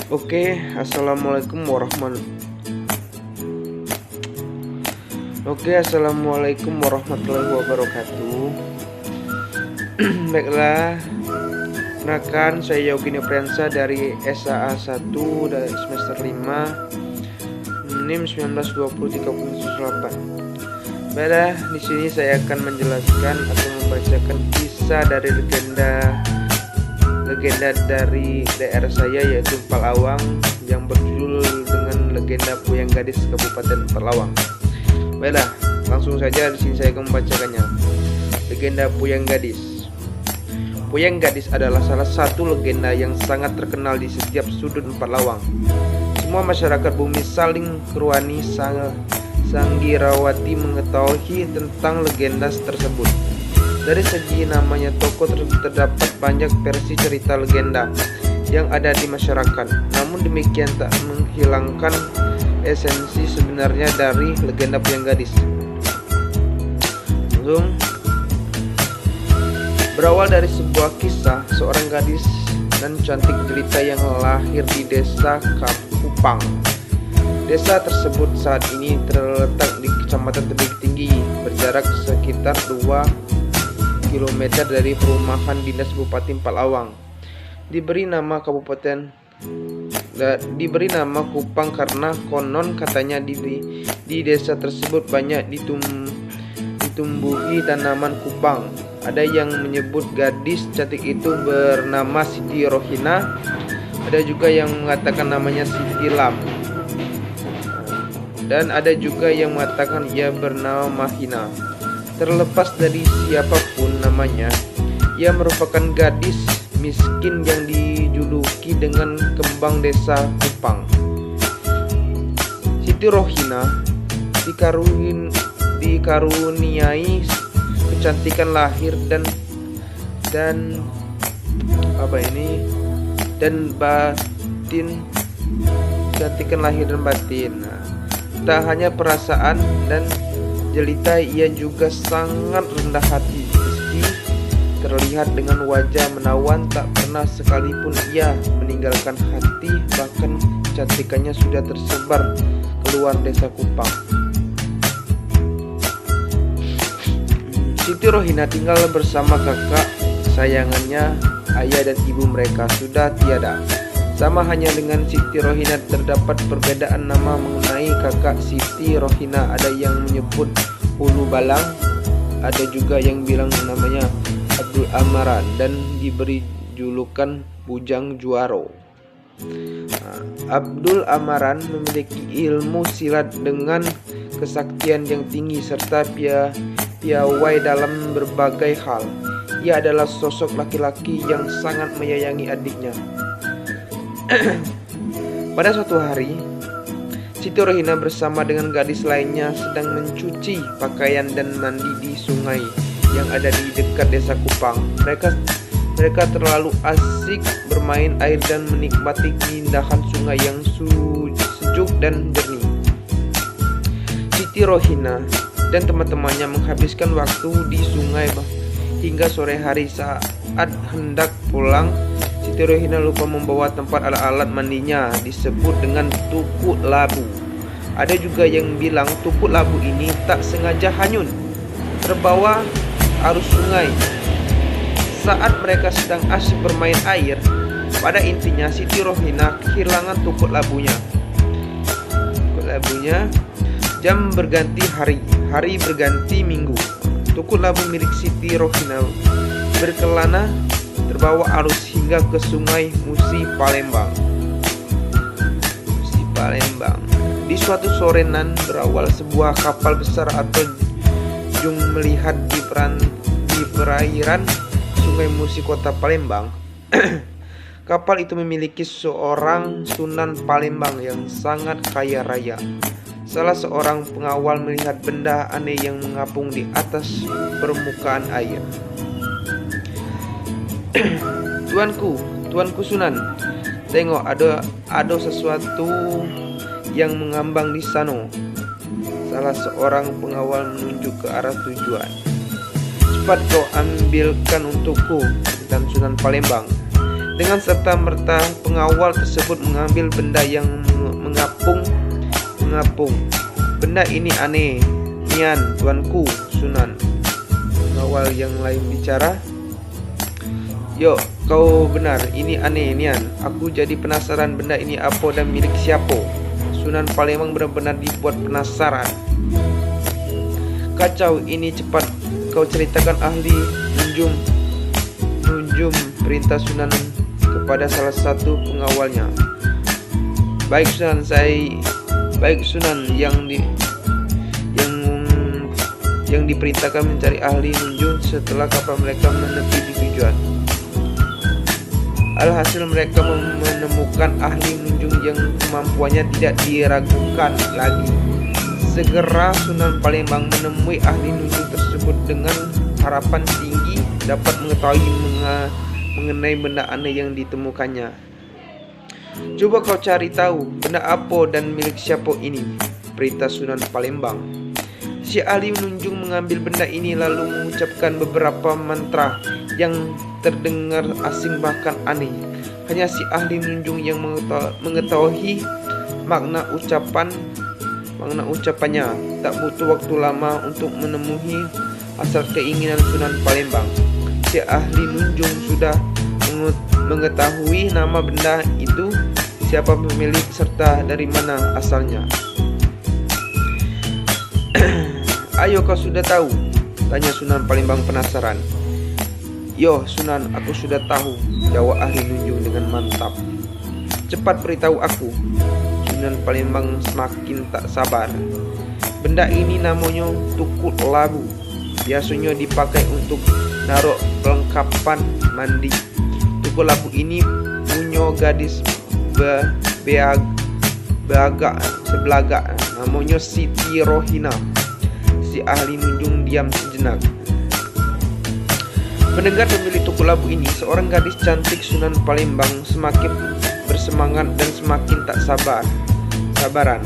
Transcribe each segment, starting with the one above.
Assalamualaikum warahmatullahi wabarakatuh. Baiklah, perkenalkan saya Yogi Nopriansa dari SAA 1 dari semester 5 NIM 19203098. Baiklah, di sini saya akan menjelaskan atau membacakan kisah dari legenda dari daerah saya, yaitu Pelawang, yang berjudul dengan legenda Puyang Gadis Kabupaten Pelawang. Baiklah, langsung saja di sini saya akan membacakannya. Legenda Puyang Gadis. Puyang Gadis adalah salah satu legenda yang sangat terkenal di setiap sudut Pelawang. Semua masyarakat bumi saling keruani Sanggirawati mengetahui tentang legenda tersebut. Dari segi namanya tokoh terdapat banyak versi cerita legenda yang ada di masyarakat. Namun demikian tak menghilangkan esensi sebenarnya dari legenda Puyang Gadis. Berawal dari sebuah kisah seorang gadis dan cantik jelita yang lahir di desa Kapupang. Desa tersebut saat ini terletak di Kecamatan Tebing Tinggi, berjarak sekitar 2 km dari perumahan dinas Bupati Pelawang. Diberi nama Kupang karena konon katanya di desa tersebut banyak ditumbuhi tanaman kupang. Ada yang menyebut gadis cantik itu bernama Siti Rohina, ada juga yang mengatakan namanya Siti Lam, dan ada juga yang mengatakan ia bernama Mahina. Terlepas dari siapapun namanya, ia merupakan gadis miskin yang dijuluki dengan kembang desa Kupang. Siti Rohina dikaruniai kecantikan lahir dan batin. Kecantikan lahir dan batin. Tak hanya perasaan dan jelita, ia juga sangat rendah hati. Meski terlihat dengan wajah menawan, tak pernah sekalipun ia meninggalkan hati. Bahkan kecantikannya sudah tersebar keluar desa Kupang. Siti Rohina tinggal bersama kakak sayangannya. Ayah dan ibu mereka sudah tiada. Sama hanya dengan Siti Rohina terdapat perbedaan nama mengenai kakak Siti Rohina. Ada yang menyebut Hulu Balang, ada juga yang bilang namanya Abdul Amaran dan diberi julukan Bujang Juaro. Abdul Amaran memiliki ilmu silat dengan kesaktian yang tinggi serta piawai dalam berbagai hal. Ia adalah sosok laki-laki yang sangat menyayangi adiknya. Pada suatu hari, Siti Rohina bersama dengan gadis lainnya sedang mencuci pakaian dan mandi di sungai yang ada di dekat desa Kupang. Mereka terlalu asik bermain air dan menikmati keindahan sungai yang sejuk dan jernih. Siti Rohina dan teman-temannya menghabiskan waktu di sungai hingga sore hari. Saat hendak pulang, Siti Rohina lupa membawa tempat alat-alat mandinya, disebut dengan tukuk labu. Ada juga yang bilang tukuk labu ini tak sengaja hanyut terbawa arus sungai. Saat mereka sedang asyik bermain air, pada intinya Siti Rohina kehilangan tukuk labunya. Jam berganti hari berganti minggu. Tukuk labu milik Siti Rohina berkelana terbawa arus hingga ke sungai Musi Palembang. Di suatu sore nan berawal sebuah kapal besar atau jung melihat di perairan sungai Musi kota Palembang. Kapal itu memiliki seorang Sunan Palembang yang sangat kaya raya. Salah seorang pengawal melihat benda aneh yang mengapung di atas permukaan air. Tuanku Sunan, tengok ada sesuatu yang mengambang di sana. Salah seorang pengawal menunjuk ke arah tujuan. Cepat kau ambilkan untukku, kata Sunan Palembang. Dengan serta-merta pengawal tersebut mengambil benda yang mengapung. Benda ini aneh, Nian, tuanku, Sunan. Pengawal yang lain bicara. Yo, kau benar, ini aneh, Nian. Aku jadi penasaran benda ini apa dan milik siapa. Sunan Palembang benar-benar dibuat penasaran. Kacau, ini cepat kau ceritakan, ahli nunjung, perintah Sunan kepada salah satu pengawalnya. Baik Sunan, yang diperintahkan mencari ahli nunjung setelah kapal mereka menepi di tujuan. Alhasil mereka menemukan ahli nunjung yang kemampuannya tidak diragukan lagi. Segera Sunan Palembang menemui ahli nunjung tersebut dengan harapan tinggi dapat mengetahui mengenai benda aneh yang ditemukannya. Coba kau cari tahu benda apa dan milik siapa ini, perintah Sunan Palembang. Si ahli nunjung mengambil benda ini lalu mengucapkan beberapa mantra yang terdengar asing bahkan aneh. Hanya si ahli nunjung yang mengetahui makna ucapannya. Tak butuh waktu lama untuk menemui asal keinginan Sunan Palembang. Si ahli nunjung sudah mengetahui nama benda itu, siapa pemilik serta dari mana asalnya. Ayo, kau sudah tahu? Tanya Sunan Palembang penasaran. Yo Sunan, aku sudah tahu, jawab ahli nunjung dengan mantap. Cepat beritahu aku. Sunan Palembang semakin tak sabar. Benda ini namanya tukul labu. Biasanya dipakai untuk naruh perlengkapan mandi. Tukul labu ini punya gadis sebelaga namanya Siti Rohina. Si ahli nunjung diam sejenak. Mendengar pemilik tukul labu ini, seorang gadis cantik, Sunan Palembang semakin bersemangat dan semakin tak sabaran.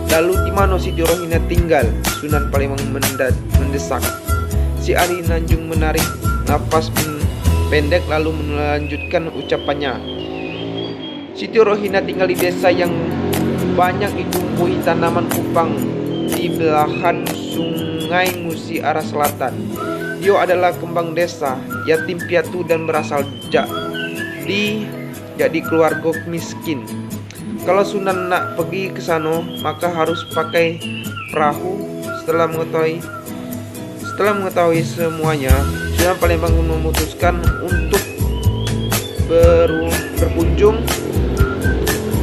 Lalu di mana Siti Rohina tinggal? Sunan Palembang mendesak. Si ahli nunjung menarik nafas pendek lalu melanjutkan ucapannya. Siti Rohina tinggal di desa yang banyak ditumbuhi tanaman kupang di belahan Sungai Musi arah selatan. Dia adalah kembang desa, yatim piatu dan berasal jadi keluarga miskin. Kalau Sunan nak pergi ke sana, maka harus pakai perahu. Setelah mengetahui semuanya, Sunan Palembang memutuskan untuk berkunjung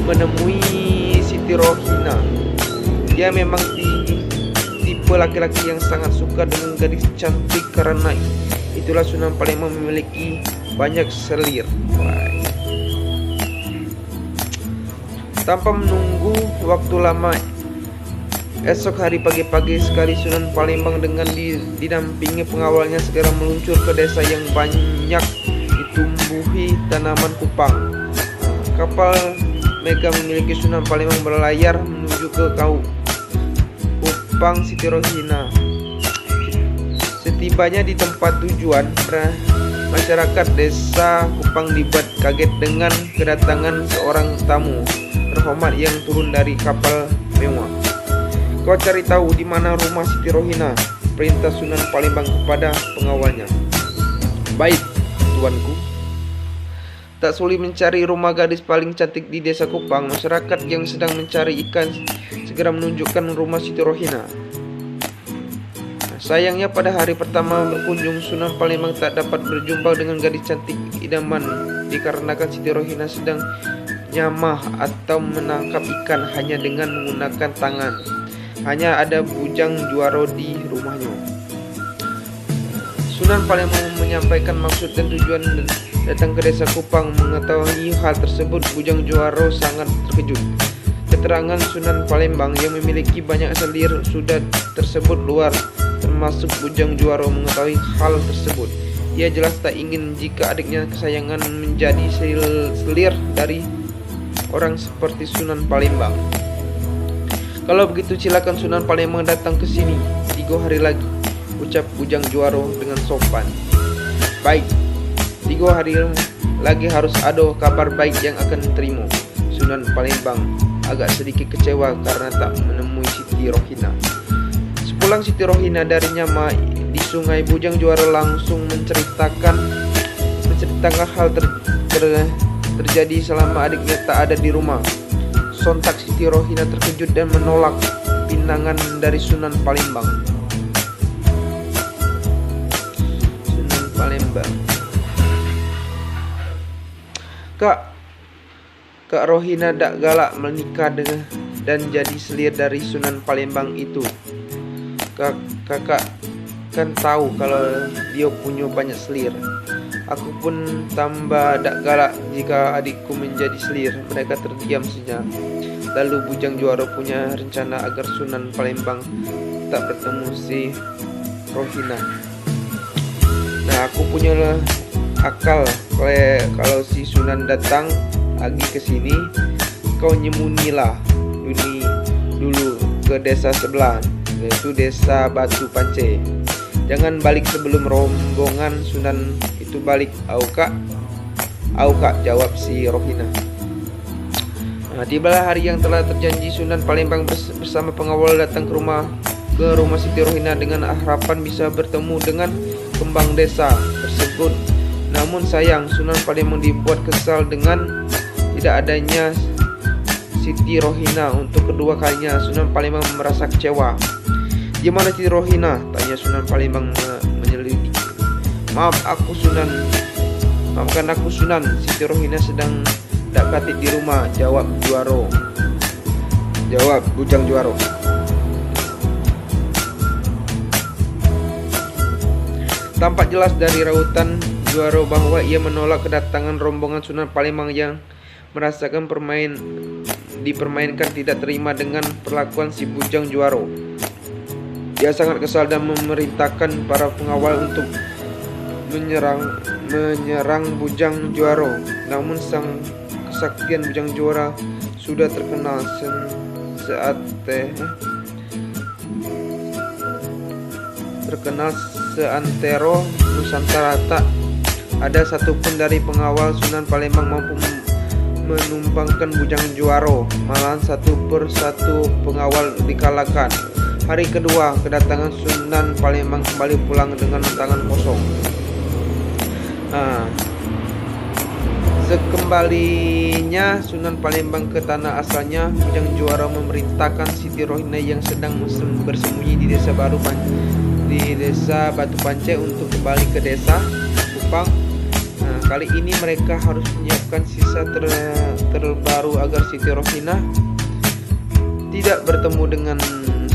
menemui Siti Rohina. Dia memang tipe laki-laki yang sangat suka dengan gadis cantik, karena itulah Sunan Palembang memiliki banyak selir. Tanpa menunggu waktu lama, esok hari pagi-pagi sekali Sunan Palembang dengan didampingi pengawalnya segera meluncur ke desa yang banyak ditumbuhi tanaman kupang. Kapal mega memiliki Sunan Palembang berlayar menuju ke Kupang Siti Rohina. Setibanya di tempat tujuan, masyarakat desa Kupang dibuat kaget dengan kedatangan seorang tamu terhormat yang turun dari kapal mewah. Kau cari tahu di mana rumah Siti Rohina, perintah Sunan Palembang kepada pengawalnya. Baik, tuanku. Tak sulit mencari rumah gadis paling cantik di desa Kupang. Masyarakat yang sedang mencari ikan segera menunjukkan rumah Siti Rohina. Sayangnya pada hari pertama berkunjung, Sunan Palembang tak dapat berjumpa dengan gadis cantik idaman dikarenakan Siti Rohina sedang nyamah atau menangkap ikan hanya dengan menggunakan tangan. Hanya ada bujang juara di rumahnya. Sunan Palembang menyampaikan maksud dan tujuan datang ke desa Kupang. Mengetahui hal tersebut, bujang juara sangat terkejut. Keterangan Sunan Palembang yang memiliki banyak selir sudah tersebut luar, termasuk bujang juara mengetahui hal tersebut. Ia jelas tak ingin jika adiknya kesayangan menjadi selir dari orang seperti Sunan Palembang. Kalau begitu silakan Sunan Palembang datang ke sini 3 hari lagi, ucap bujang juara dengan sopan. Baik, 3 hari lagi harus ada kabar baik yang akan diterima. Sunan Palembang agak sedikit kecewa karena tak menemui Siti Rohina. Sepulang Siti Rohina dari Nyama di Sungai, Bujang Juara langsung menceritakan hal terjadi selama adiknya tak ada di rumah. Sontak Siti Rohina terkejut dan menolak pinangan dari Sunan Palembang. Sunan Palembang, Kak Rohina dak galak menikah dengan dan jadi selir dari Sunan Palembang itu. Kakak kan tahu kalau dia punya banyak selir. Aku pun tambah dak galak jika adikku menjadi selir. Mereka terdiam sejenak. Lalu Bujang Juara punya rencana agar Sunan Palembang tak bertemu si Rohina. Nah, aku punya akal. Kalau si Sunan datang lagi ke sini, kau nyemunilah dulu ke desa sebelah, yaitu desa Batu Pance. Jangan balik sebelum rombongan Sunan itu balik. Au kak, jawab si Rohina. Nah, tibalah hari yang telah terjanji. Sunan Palembang bersama pengawal datang ke rumah Siti Rohina dengan harapan bisa bertemu dengan kembang desa tersebut. Namun sayang, Sunan Palembang dibuat kesal dengan tidak adanya Siti Rohina. Untuk kedua kalinya Sunan Palembang merasa kecewa. Di mana Siti Rohina? Tanya Sunan Palembang menyelidiki. Maafkan aku Sunan, Siti Rohina sedang dak katik di rumah, jawab Bujang Juara. Tampak jelas dari rautan Juara bahwa ia menolak kedatangan rombongan Sunan Palembang yang merasakan dipermainkan, tidak terima dengan perlakuan si Bujang Juara. Dia sangat kesal dan memerintahkan para pengawal untuk menyerang Bujang Juara. Namun sang kesaktian Bujang Juara sudah terkenal seantero Nusantara. Tak ada satupun dari pengawal Sunan Palembang mampu menumbangkan Bujang Juara. Malahan satu persatu pengawal dikalahkan. Hari kedua kedatangan Sunan Palembang kembali pulang dengan tangan kosong. Sekembalinya Sunan Palembang ke tanah asalnya, Bujang Juara memerintahkan Siti Rohina yang sedang bersembunyi di desa Batu Pance untuk kembali ke desa Kupang. Kali ini mereka harus menyiapkan sisa terbaru agar Siti Rohina tidak bertemu dengan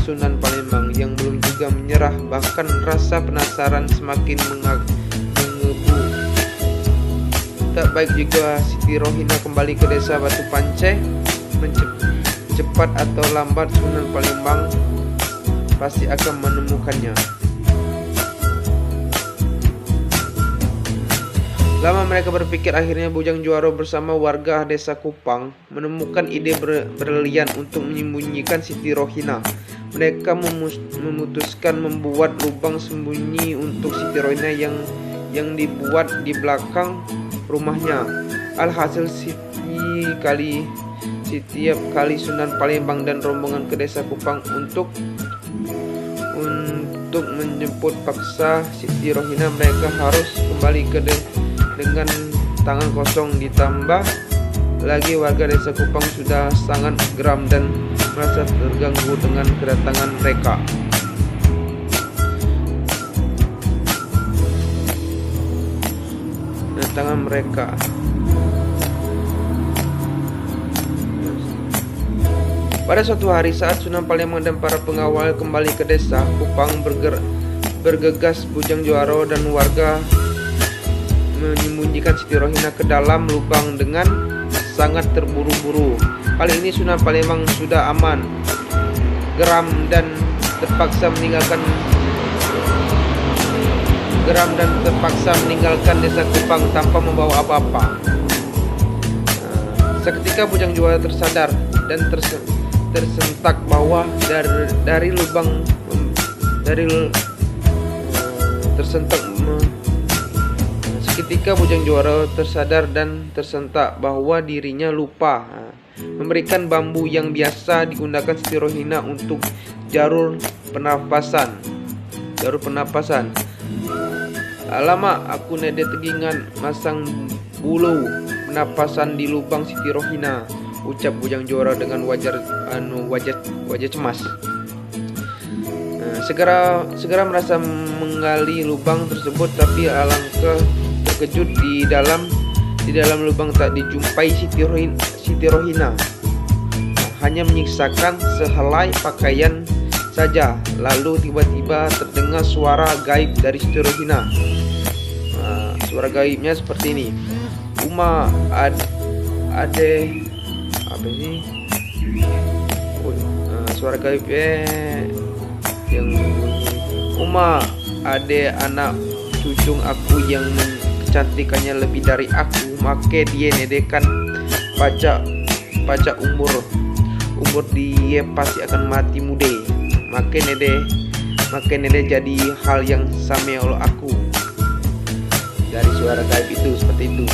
Sunan Palembang yang belum juga menyerah. Bahkan rasa penasaran semakin mengebu. Tak baik juga Siti Rohina kembali ke desa Batu Pance. Cepat atau lambat Sunan Palembang pasti akan menemukannya. Lama mereka berpikir, akhirnya Bujang Juara bersama warga desa Kupang menemukan ide brilian untuk menyembunyikan Siti Rohina. Mereka memutuskan membuat lubang sembunyi untuk Siti Rohina yang dibuat di belakang rumahnya. Alhasil setiap kali Sunan Palembang dan rombongan ke desa Kupang untuk menjemput paksa Siti Rohina, mereka harus kembali dengan tangan kosong. Ditambah lagi warga desa Kupang sudah sangat geram dan merasa terganggu dengan kedatangan mereka. Pada suatu hari saat Sunan Palembang dan para pengawal kembali ke desa Kupang, bergegas Bujang Juara dan warga menyembunyikan Siti Rohina ke dalam lubang dengan sangat terburu-buru. Kali ini Sunan Palembang sudah aman, geram dan terpaksa meninggalkan desa Kupang tanpa membawa apa-apa. Seketika Bujang Juara tersadar dan tersentak bahwa Seketika Bujang Juara tersadar dan tersentak bahwa dirinya lupa memberikan bambu yang biasa digunakan Siti Rohina untuk jalur pernapasan. Alamak, aku nede tegingan masang bulu pernapasan di lubang Siti Rohina, ucap Bujang Juara dengan wajah cemas. Segera merasa menggali lubang tersebut, tapi alangkah terkejut di dalam lubang tak dijumpai Siti Rohina. Hanya menyisakan sehelai pakaian saja. Lalu tiba-tiba terdengar suara gaib dari Siti Rohina. Suara gaibnya seperti ini. Uma ade apa sih? Suara gaibnya yang Uma ade anak cucung aku yang kecantikannya lebih dari aku, make dia nedekan pacak umur dia pasti akan mati muda. Make nede jadi hal yang sama oleh aku. Dari suara gaib itu seperti itu.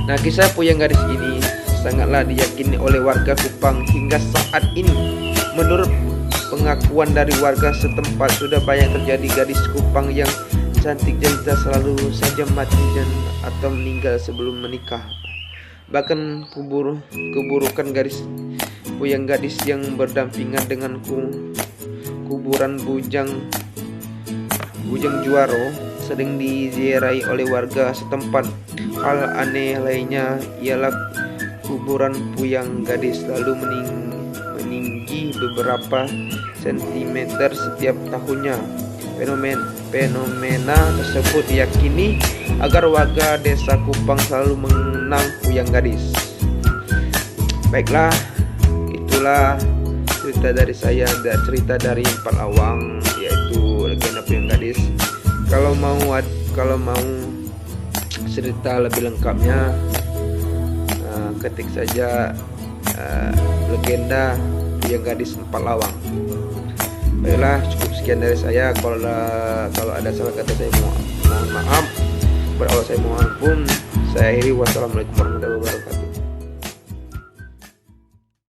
Nah, kisah Puyang Gadis ini sangatlah diyakini oleh warga Kupang hingga saat ini. Menurut pengakuan dari warga setempat, sudah banyak terjadi gadis Kupang yang cantik jelita selalu saja mati atau meninggal sebelum menikah. Bahkan keburukan gadis Puyang Gadis yang berdampingan dengan kuburan Bujang Juaro sering diziarahi oleh warga setempat. Hal aneh lainnya ialah kuburan Puyang Gadis lalu meninggi beberapa sentimeter setiap tahunnya. Fenomena tersebut diyakini agar warga desa Kupang selalu mengenang Puyang Gadis. Baiklah, itulah cerita dari saya, cerita dari Empat Lawang, yaitu legenda Puyang Gadis. Kalau mau cerita lebih lengkapnya, ketik saja legenda Puyang Gadis Empat Lawang. Baiklah, cukup sekian dari saya. Kalau ada salah kata saya mohon maaf. Berdoa saya mohon ampun. Saya akhiri. Wassalamualaikum warahmatullahi wabarakatuh.